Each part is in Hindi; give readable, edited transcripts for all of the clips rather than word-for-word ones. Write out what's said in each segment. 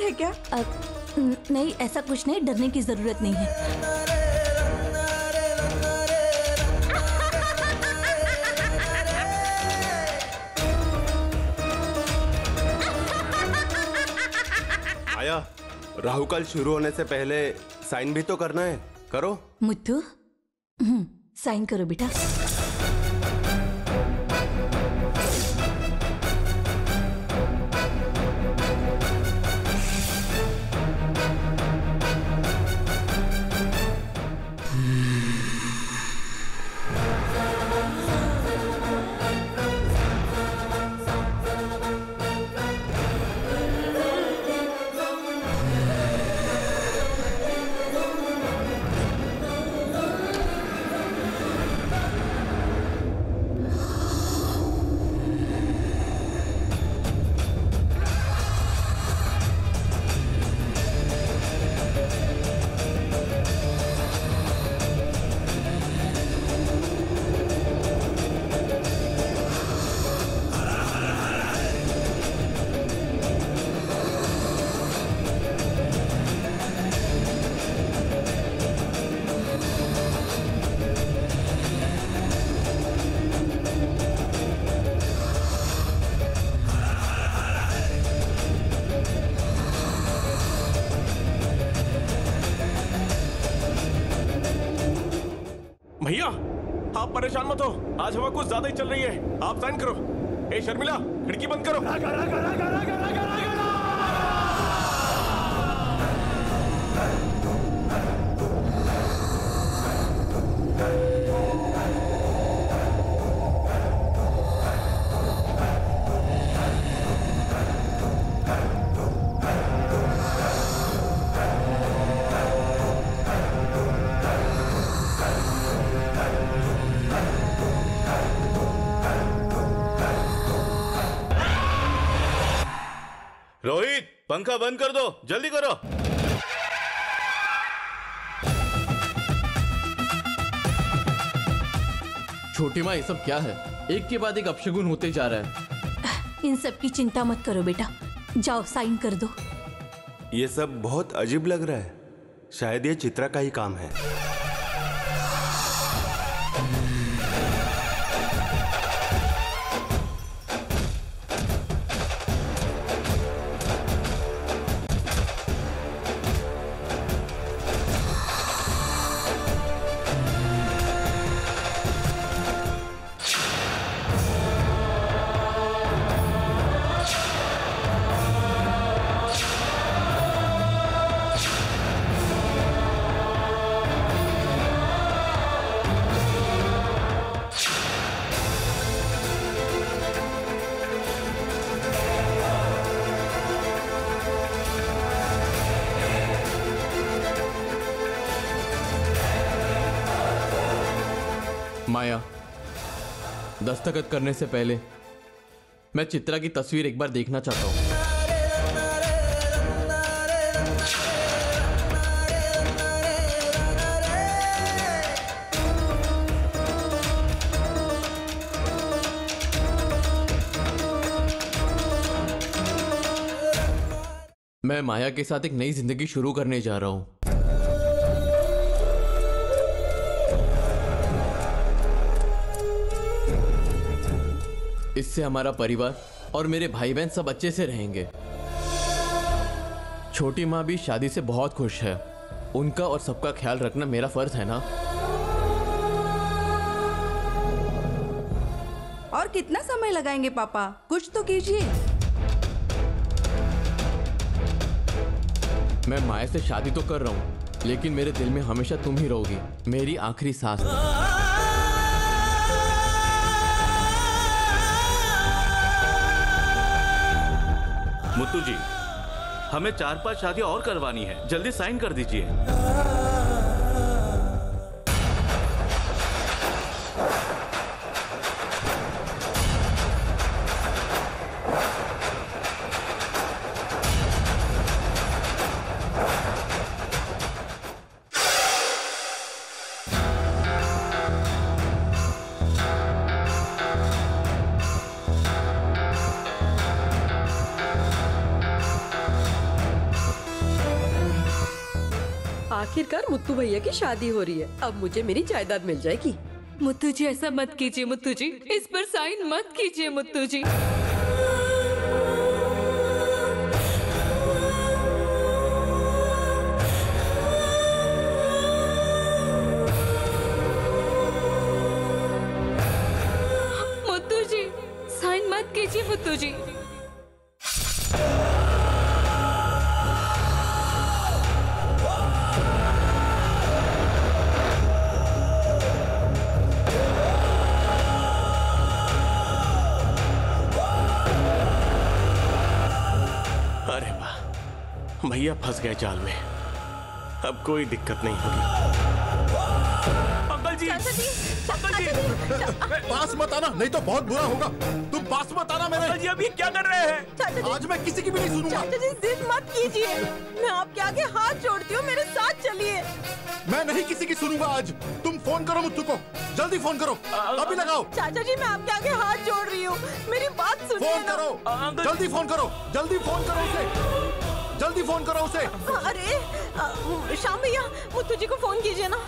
है क्या? नहीं, ऐसा कुछ नहीं, डरने की जरूरत नहीं है। आया, राहु काल शुरू होने से पहले साइन भी तो करना है, करो। मुत्तू, साइन करो बेटा। भैया आप परेशान मत हो, आज हवा कुछ ज्यादा ही चल रही है, आप साइन करो। ए शर्मिला, खिड़की बंद करो। रोहित, पंखा बंद कर दो, जल्दी करो। छोटी माँ, ये सब क्या है? एक के बाद एक अपशगुन होते जा रहा है। इन सब की चिंता मत करो बेटा, जाओ साइन कर दो। ये सब बहुत अजीब लग रहा है, शायद ये चित्रा का ही काम है। माया, दस्तखत करने से पहले मैं चित्रा की तस्वीर एक बार देखना चाहता हूँ। मैं माया के साथ एक नई जिंदगी शुरू करने जा रहा हूँ। इससे हमारा परिवार और मेरे भाई बहन सब अच्छे से रहेंगे। छोटी माँ भी शादी से बहुत खुश है, उनका और सबका ख्याल रखना मेरा फर्ज है ना। और कितना समय लगाएंगे पापा, कुछ तो कीजिए। मैं माया से शादी तो कर रहा हूँ, लेकिन मेरे दिल में हमेशा तुम ही रहोगी, मेरी आखिरी सांस। मुत्तू जी, हमें 4-5 शादियां और करवानी है, जल्दी साइन कर दीजिए। आखिरकार मुत्तू भैया की शादी हो रही है, अब मुझे मेरी जायदाद मिल जाएगी। मुत्तू जी ऐसा मत कीजिए मुत्तू जी, इस पर साइन मत कीजिए मुत्तू जी। मुत्तू जी साइन मत कीजिए मुत्तू जी। अरे वाह, भैया फंस गए जाल में, अब कोई दिक्कत नहीं होगी। अंकल जी, अंकल जी, पास मत आना, नहीं तो बहुत बुरा होगा। तुम पास मत आना मेरे। अंकल जी अभी क्या कर रहे हैं? आज मैं किसी की भी नहीं सुनूंगा। चाचा जी जिद मत कीजिए, मैं आपके आगे हाथ जोड़ती हूँ, मेरे साथ चलिए। मैं नहीं किसी की सुनूंगा आज। तुम फोन करो मुत्तू को, जल्दी फोन करो, अभी लगाओ। चाचा जी मैं आपके आगे हाथ जोड़ रही हूँ, मेरी बात सुनिए फोन ना। करो, जल्दी फोन करो, जल्दी फोन करो उसे, जल्दी फोन करो उसे। अरे श्याम भैया, मुत्तू जी को फोन कीजिए ना।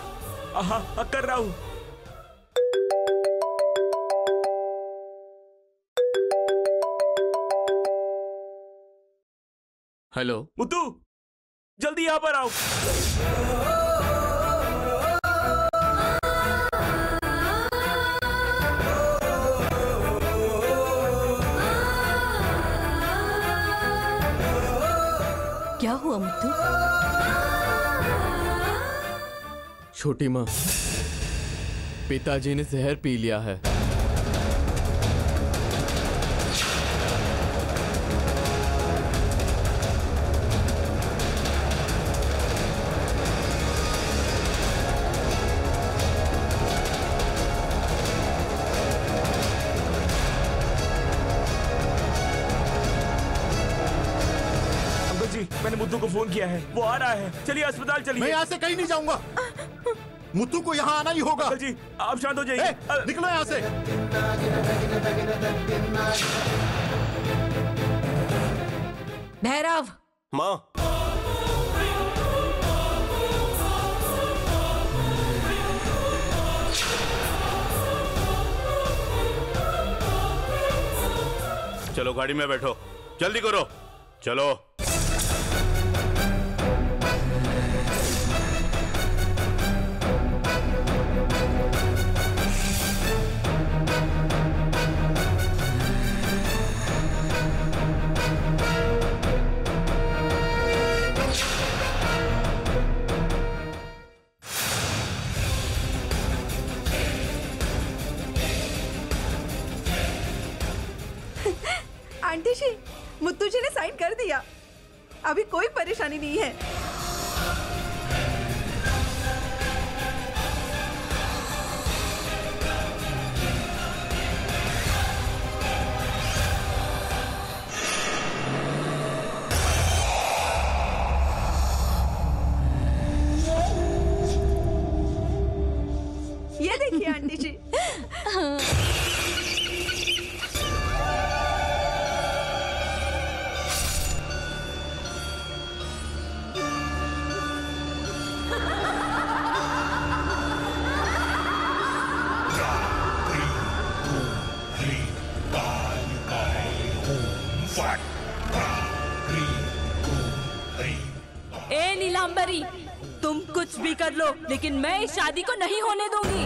हाँ कर रहा हूँ। हेलो मुत्तू, जल्दी यहाँ पर आओ। क्या हुआ मुत्तू? छोटी माँ, पिताजी ने जहर पी लिया है। मैंने मुत्तू को फोन किया है, वो आ रहा है। चलिए अस्पताल चलिए। मैं यहाँ से कहीं नहीं जाऊंगा, मुत्तू को यहाँ आना ही होगा। अंकल जी आप शांत हो जाइए। निकलो यहाँ से। भैरव। माँ, चलो गाड़ी में बैठो, जल्दी करो, चलो। आंटी जी, मुत्तू जी ने साइन कर दिया, अभी कोई परेशानी नहीं है। ये देखिए आंटी जी। ए नीलांबरी, तुम कुछ भी कर लो, लेकिन मैं इस शादी को नहीं होने दूंगी।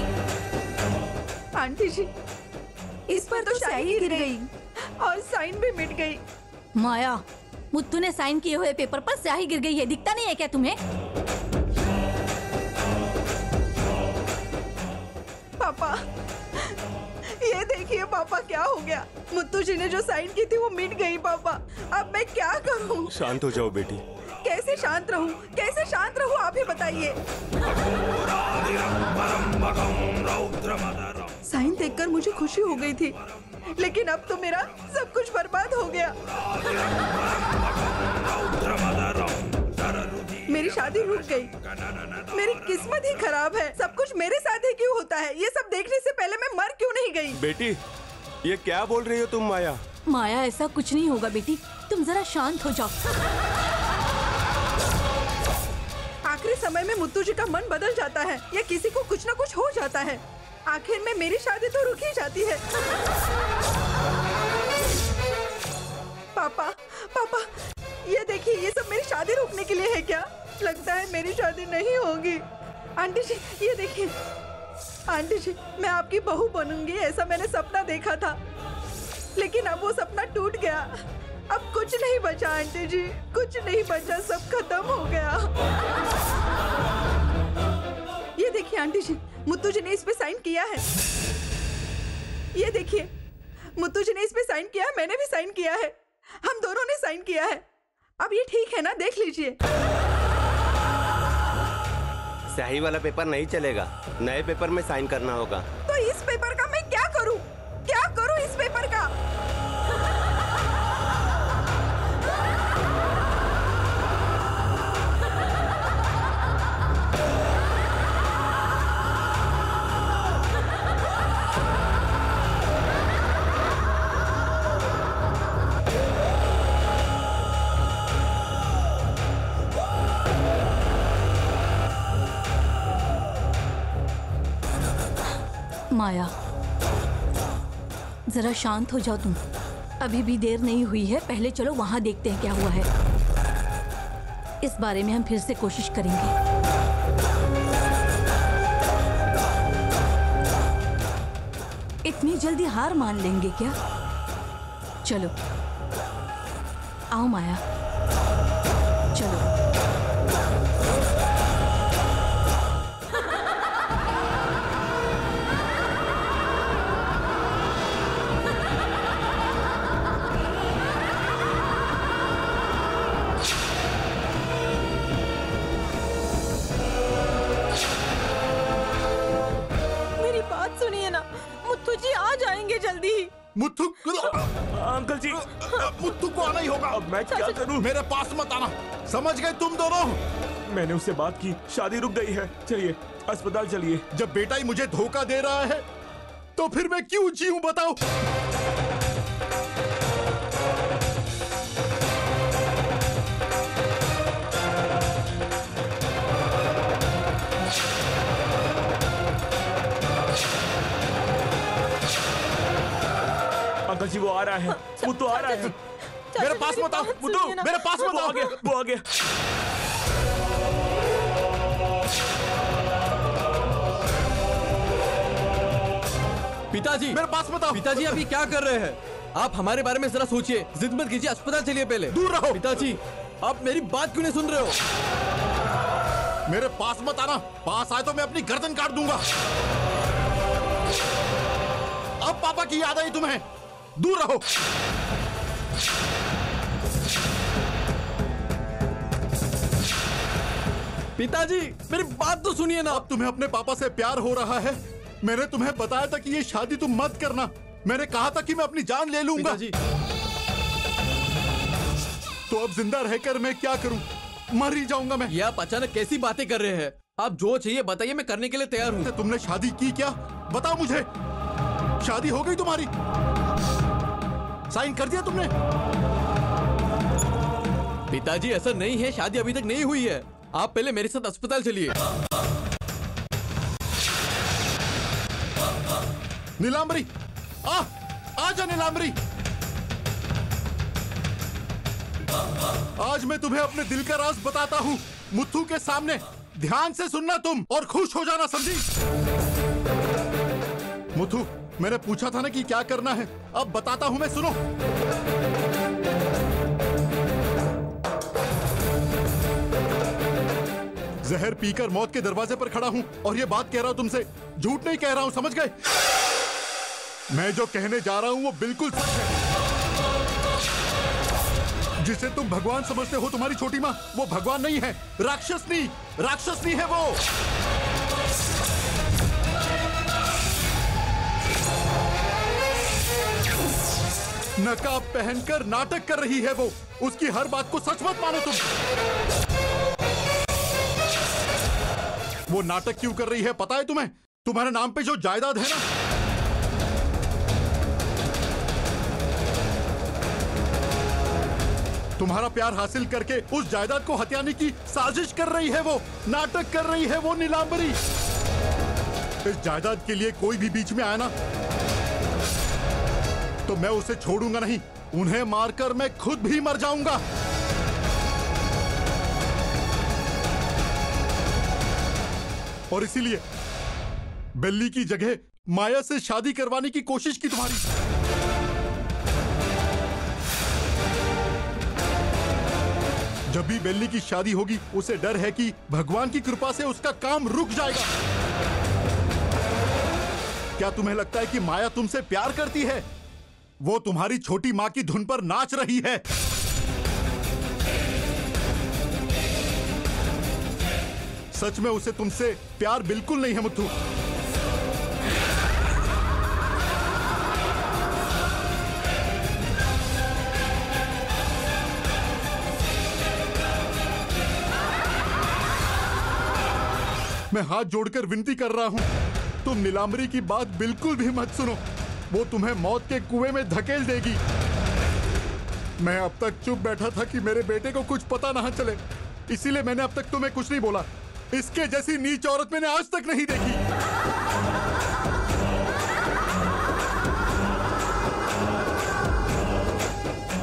आंटी जी, इस पर तो शाही गिर गई और साइन भी मिट गई। माया, मुत्तू ने साइन किए हुए पेपर पर स्याही गिर गई है, दिखता नहीं है क्या तुम्हें? पापा, ये देखिए पापा क्या हो गया। मुत्तू जी ने जो साइन की थी वो मिट गई पापा, अब मैं क्या करूं? शांत हो जाओ बेटी। कैसे शांत रहूं? कैसे शांत रहूं आप ही बताइए। साइन देखकर मुझे खुशी हो गई थी, लेकिन अब तो मेरा सब कुछ बर्बाद हो गया। मेरी शादी रुक गई, मेरी किस्मत ही खराब है। सब कुछ मेरे साथ ही क्यों होता है? ये सब देखने से पहले मैं मर क्यों नहीं गई? बेटी, ये क्या बोल रही हो तुम माया? माया, ऐसा कुछ नहीं होगा बेटी, तुम जरा शांत हो जाओ। आखिरी समय में मुत्तू जी का मन बदल जाता है या किसी को कुछ ना कुछ हो जाता है। आखिर में मेरी शादी तो रुक ही जाती है। पापा, पापा, ये देखिए, ये सब मेरी शादी रोकने के लिए है क्या? लगता है मेरी शादी नहीं होगी। आंटी जी, ये देखिए। आंटी जी, मैं आपकी बहू बनूंगी ऐसा मैंने सपना देखा था, लेकिन अब वो सपना टूट गया। अब कुछ नहीं बचा आंटी जी, कुछ नहीं बचा, सब खत्म हो गया। ये देखिए आंटी जी, मुत्तू जी ने इस पे साइन किया है। ये देखिए, मुत्तू जी ने इस पे साइन किया है, मैंने भी साइन किया है, हम दोनों ने साइन किया है। अब ये ठीक है ना? देख लीजिए। स्याही वाला पेपर नहीं चलेगा, नए पेपर में साइन करना होगा। तो इस पेपर का मैं क्या करूं? क्या करूं इस पेपर का? माया, जरा शांत हो जाओ तुम। अभी भी देर नहीं हुई है, पहले चलो वहां देखते हैं क्या हुआ है। इस बारे में हम फिर से कोशिश करेंगे। इतनी जल्दी हार मान लेंगे क्या? चलो आओ माया, चलो। मुत्तू, अंकल जी, मुत्तू को आना ही होगा। अब मैं क्या करूं? मेरे पास मत आना, समझ गए तुम दोनों? मैंने उससे बात की, शादी रुक गई है। चलिए अस्पताल चलिए। जब बेटा ही मुझे धोखा दे रहा है तो फिर मैं क्यों जीऊं बताओ? अंकल जी वो आ रहा है, मुत्तू आ रहा है। मेरे पास मत आओ मुत्तू, मेरे पास मत वो आओ। आ गया, वो आ गया। पिताजी, मेरे पास मत आओ। पिताजी अभी क्या कर रहे हैं आप? हमारे बारे में जरा सोचिए, जिद मत कीजिए, अस्पताल चलिए पहले। दूर रहो। पिताजी, आप मेरी बात क्यों नहीं सुन रहे हो? मेरे पास मत आना, पास आए तो मैं अपनी गर्दन काट दूंगा। अब पापा की याद आई तुम्हें? दूर रहो। पिताजी, मेरी बात तो सुनिए ना। अब तुम्हें अपने पापा से प्यार हो रहा है। मैंने तुम्हें बताया था कि ये शादी तुम मत करना। मैंने कहा था कि मैं अपनी जान ले लूंगा। पिताजी, तो अब जिंदा रहकर मैं क्या करूं? मर ही जाऊंगा मैं। ये आप अचानक कैसी बातें कर रहे हैं? आप जो चाहिए बताइए, मैं करने के लिए तैयार हूँ। तुमने शादी की क्या? बताओ मुझे। शादी हो गई तुम्हारी? साइन कर दिया तुमने? पिताजी ऐसा नहीं है, शादी अभी तक नहीं हुई है। आप पहले मेरे साथ अस्पताल चलिए। नीलांबरी, आजा नीलांबरी। आज मैं तुम्हें अपने दिल का राज बताता हूँ, मुत्तू के सामने। ध्यान से सुनना तुम और खुश हो जाना, समझी? मुत्तू, मैंने पूछा था ना कि क्या करना है, अब बताता हूँ मैं, सुनो। जहर पीकर मौत के दरवाजे पर खड़ा हूँ और ये बात कह रहा हूँ तुमसे, झूठ नहीं कह रहा हूँ, समझ गए? मैं जो कहने जा रहा हूँ वो बिल्कुल सच है। जिसे तुम भगवान समझते हो तुम्हारी छोटी माँ, वो भगवान नहीं है, राक्षसनी है वो। नकाब पहनकर नाटक कर रही है वो। उसकी हर बात को सच मत मानो तुम। वो नाटक क्यों कर रही है पता है तुम्हें? तुम्हारे नाम पे जो जायदाद है ना, तुम्हारा प्यार हासिल करके उस जायदाद को हथियाने की साजिश कर रही है, वो नाटक कर रही है, वो नीलांबरी। इस जायदाद के लिए कोई भी बीच में आया ना तो मैं उसे छोड़ूंगा नहीं। उन्हें मारकर मैं खुद भी मर जाऊंगा। और इसीलिए बेल्ली की जगह माया से शादी करवाने की कोशिश की तुम्हारी। जब भी बेल्ली की शादी होगी उसे डर है कि भगवान की कृपा से उसका काम रुक जाएगा। क्या तुम्हें लगता है कि माया तुमसे प्यार करती है? वो तुम्हारी छोटी मां की धुन पर नाच रही है। सच में उसे तुमसे प्यार बिल्कुल नहीं है मुत्थू। मैं हाथ जोड़कर विनती कर रहा हूं, तुम नीलांबरी की बात बिल्कुल भी मत सुनो। वो तुम्हें मौत के कुएं में धकेल देगी। मैं अब तक चुप बैठा था कि मेरे बेटे को कुछ पता ना चले, इसीलिए मैंने अब तक तुम्हें कुछ नहीं बोला। इसके जैसी नीच औरत मैंने आज तक नहीं देखी।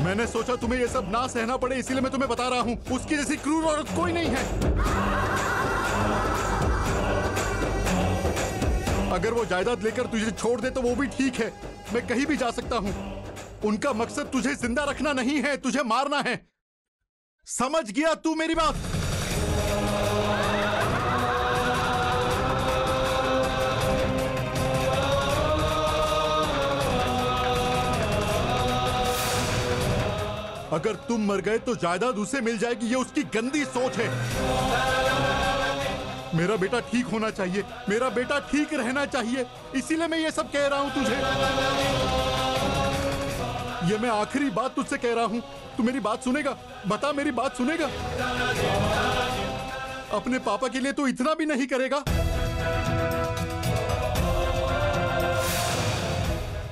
मैंने सोचा तुम्हें ये सब ना सहना पड़े, इसीलिए मैं तुम्हें बता रहा हूं, उसकी जैसी क्रूर औरत कोई नहीं है। अगर वो जायदाद लेकर तुझे छोड़ दे तो वो भी ठीक है, मैं कहीं भी जा सकता हूं। उनका मकसद तुझे जिंदा रखना नहीं है, तुझे मारना है। समझ गया तू मेरी बात? अगर तुम मर गए तो जायदाद उसे मिल जाएगी, ये उसकी गंदी सोच है। मेरा बेटा ठीक होना चाहिए, मेरा बेटा ठीक रहना चाहिए, इसीलिए मैं ये सब कह रहा हूं तुझे। ये मैं आखिरी बात तुझसे कह रहा हूं, तू मेरी बात सुनेगा? बता, मेरी बात सुनेगा? अपने पापा के लिए तो इतना भी नहीं करेगा?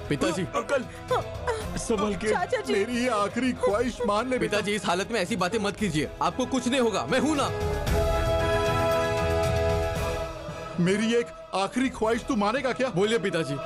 पिताजी, अंकल संभल के। चाचा जी, मेरी ये आखिरी ख्वाहिश मान ले बेटा। पिताजी इस हालत में ऐसी बातें मत कीजिए, आपको कुछ नहीं होगा, मैं हूं ना। मेरी एक आखिरी ख्वाहिश तू मानेगा क्या? बोलिए पिताजी।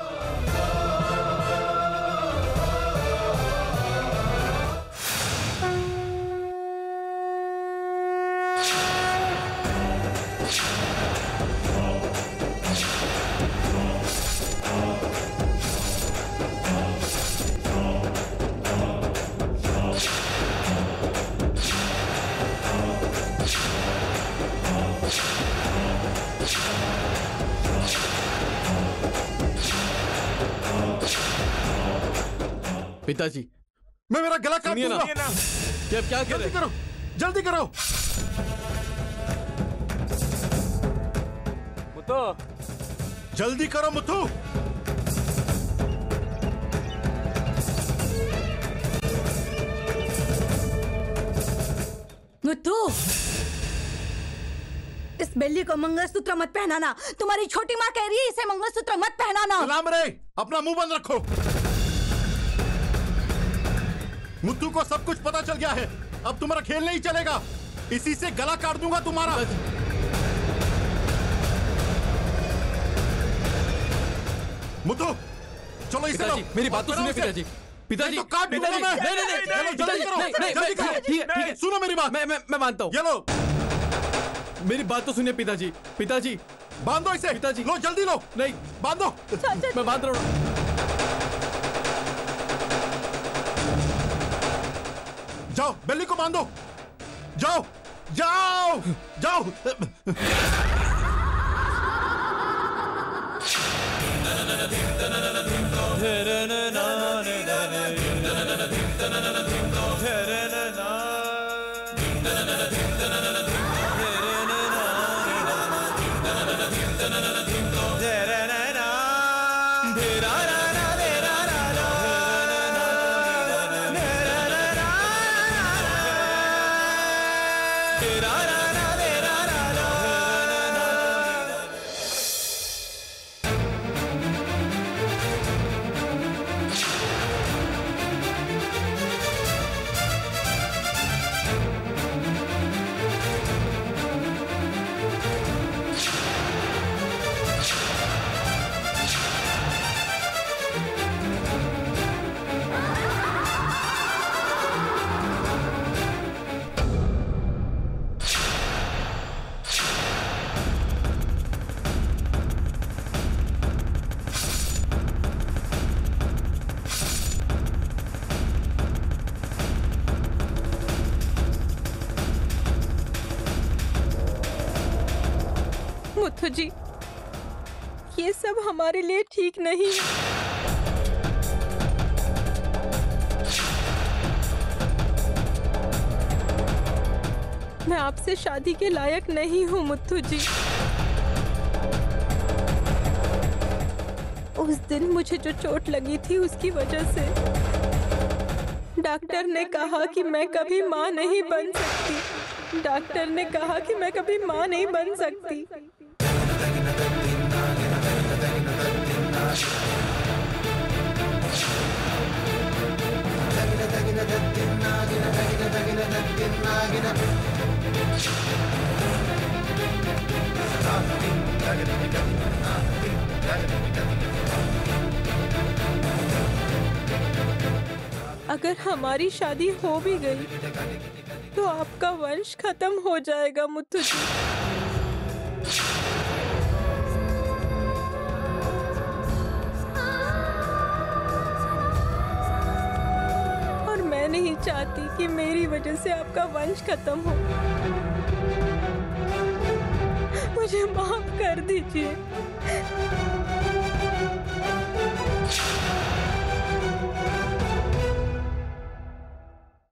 पिताजी, मैं मेरा गला काट सुनिए ना। दूंगा। ये अब क्या कर रहे जल्दी करो, जल्दी करो। मुत्तो, जल्दी करो मुत्थू। मुत्थू, इस बेली को मंगलसूत्र मत पहनाना। तुम्हारी छोटी माँ कह रही है इसे मंगलसूत्र मत पहनाना। सलाम रे, अपना मुंह बंद रखो। मुत्थू को सब कुछ पता चल गया है, अब तुम्हारा खेल नहीं चलेगा। इसी से गला काट दूंगा तुम्हारा। मुत्थू, चलो इसे लो। पिताजी, मेरी बात तो सुनिए पिताजी। पिताजी, तो काट दूंगा मैं। चलो जल्दी करो, जल्दी करो। ठीक है, सुनो मेरी बात। मैं मानता हूँ। ये लो, मेरी बात तो सुनिए पिताजी। पिताजी, बांधो इसे। पिताजी। लो जल्दी लो। नहीं, बांधो। मैं बांध रहा हूँ। जाओ, बेली को बांधो। जाओ, जाओ, जाओ। मुथु जी, ये सब हमारे लिए ठीक नहीं है। मैं आपसे शादी के लायक नहीं हूँ मुथु जी। उस दिन मुझे जो चोट लगी थी उसकी वजह से डॉक्टर ने कहा कि मैं कभी माँ नहीं बन सकती। डॉक्टर ने कहा कि मैं कभी माँ नहीं बन सकती। अगर हमारी शादी हो भी गई तो आपका वंश खत्म हो जाएगा मुथु जी। और मैं नहीं चाहती कि मेरी वजह से आपका वंश खत्म हो। मुझे माफ कर दीजिए।